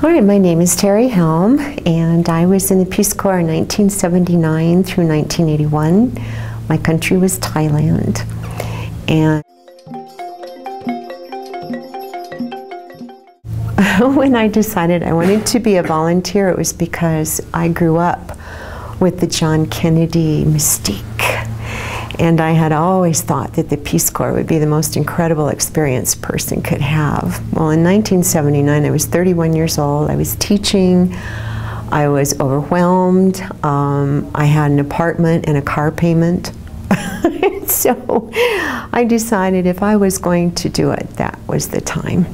All right, my name is Terry Helm, and I was in the Peace Corps in 1979 through 1981. My country was Thailand. And when I decided I wanted to be a volunteer, it was because I grew up with the John Kennedy mystique. And I had always thought that the Peace Corps would be the most incredible experience a person could have. Well, in 1979, I was 31 years old. I was teaching. I was overwhelmed. I had an apartment and a car payment. So I decided if I was going to do it, that was the time.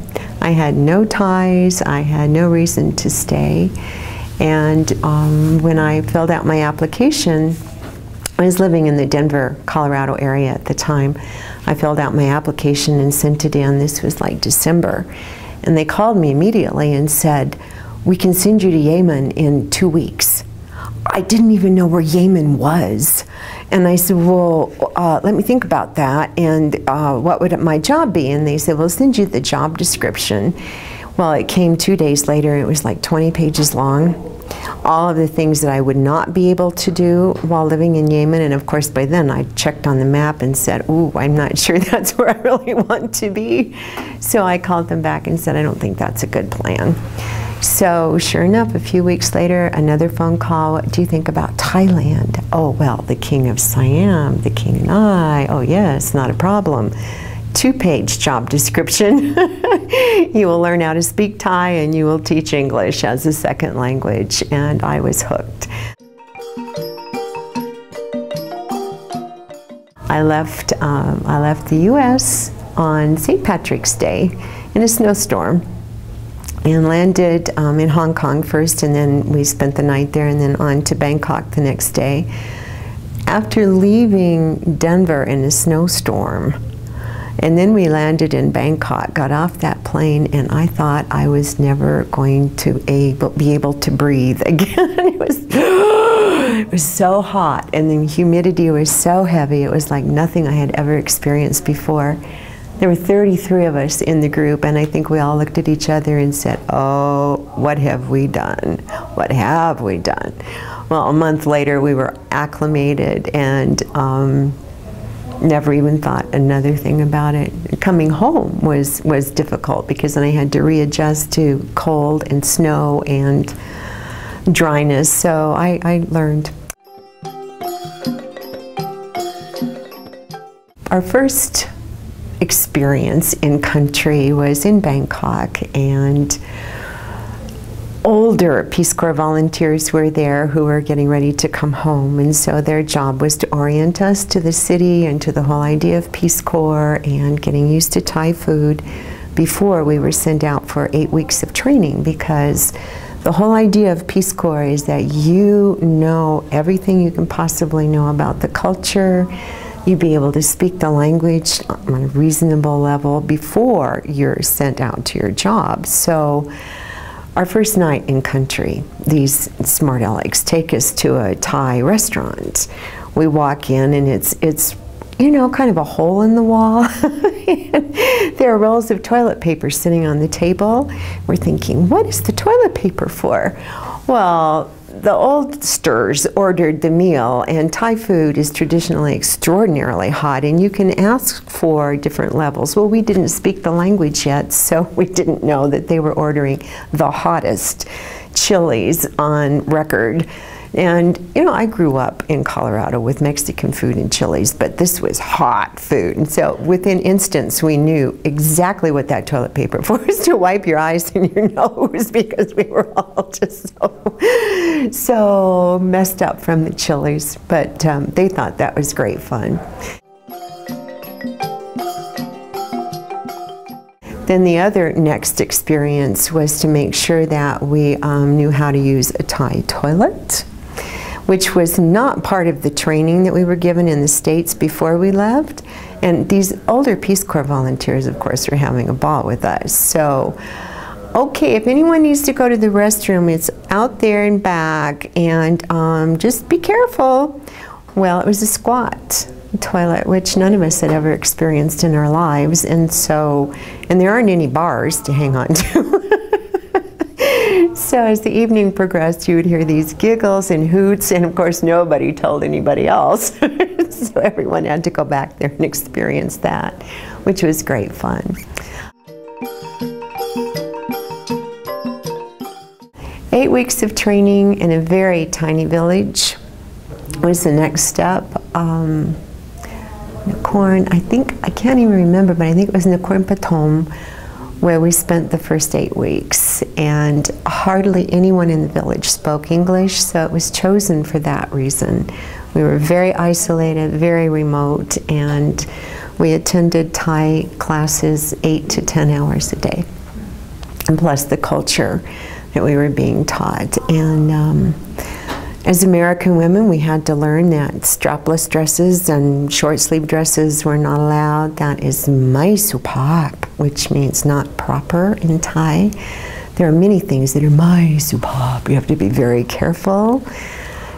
I had no ties. I had no reason to stay. And when I filled out my application, I was living in the Denver, Colorado area at the time. I filled out my application and sent it in. This was like December. And they called me immediately and said, "We can send you to Yemen in 2 weeks." I didn't even know where Yemen was. And I said, well, let me think about that. And what would my job be? And they said, we'll send you the job description. Well, it came 2 days later. It was like 20 pages long. All of the things that I would not be able to do while living in Yemen. And of course, by then I checked on the map and said, ooh, I'm not sure that's where I really want to be. So I called them back and said, I don't think that's a good plan. So sure enough, a few weeks later, another phone call. What do you think about Thailand? Oh, well, the King of Siam, the King and I. Oh, yes, not a problem. 2-page job description. You will learn how to speak Thai and you will teach English as a second language. And I was hooked. I left the U.S. on St. Patrick's Day in a snowstorm and landed in Hong Kong first, and then we spent the night there and then on to Bangkok the next day. After leaving Denver in a snowstorm, and then we landed in Bangkok, got off that plane, and I thought I was never going to be able to breathe again. It was so hot, and the humidity was so heavy. It was like nothing I had ever experienced before. There were 33 of us in the group, and I think we all looked at each other and said, oh, what have we done? What have we done? Well, a month later, we were acclimated and never even thought another thing about it. Coming home was difficult because then I had to readjust to cold and snow and dryness, so I learned. Our first experience in country was in Bangkok, and older Peace Corps volunteers were there who were getting ready to come home, and so their job was to orient us to the city and to the whole idea of Peace Corps and getting used to Thai food before we were sent out for 8 weeks of training, because the whole idea of Peace Corps is that you know everything you can possibly know about the culture. You be able to speak the language on a reasonable level before you're sent out to your job. So our first night in country, these smart alecks take us to a Thai restaurant. We walk in and it's you know, kind of a hole in the wall. There are rolls of toilet paper sitting on the table. We're thinking, what is the toilet paper for? Well, the oldsters ordered the meal, and Thai food is traditionally extraordinarily hot, and you can ask for different levels. Well, we didn't speak the language yet, so we didn't know that they were ordering the hottest chilies on record. And, you know, I grew up in Colorado with Mexican food and chilies, but this was hot food. And so within instants, we knew exactly what that toilet paper was to wipe your eyes and your nose, because we were all just so messed up from the chilies. But they thought that was great fun. Then the other next experience was to make sure that we knew how to use a Thai toilet, which was not part of the training that we were given in the States before we left. And these older Peace Corps volunteers, of course, were having a ball with us. So, okay, if anyone needs to go to the restroom, it's out there and back, and just be careful. Well, it was a squat toilet, which none of us had ever experienced in our lives, and there aren't any bars to hang on to. So as the evening progressed, you would hear these giggles and hoots, and of course nobody told anybody else. So everyone had to go back there and experience that, which was great fun. 8 weeks of training in a very tiny village was the next step. Nakorn, I can't even remember, but I think it was Nakorn Pathom, where we spent the first 8 weeks, and hardly anyone in the village spoke English, so it was chosen for that reason. We were very isolated, very remote, and we attended Thai classes 8 to 10 hours a day, and plus the culture that we were being taught. And as American women, we had to learn that strapless dresses and short-sleeve dresses were not allowed. That is mai supap, which means not proper in Thai. There are many things that are mai supap. You have to be very careful.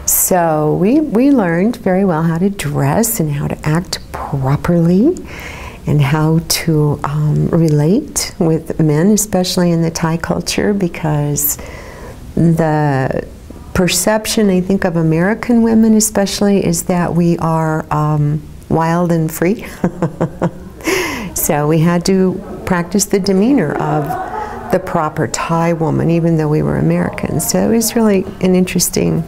So we learned very well how to dress and how to act properly and how to relate with men, especially in the Thai culture, because the perception, I think, of American women especially is that we are wild and free. So we had to practice the demeanor of the proper Thai woman, even though we were Americans. So it was really an interesting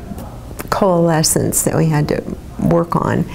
coalescence that we had to work on.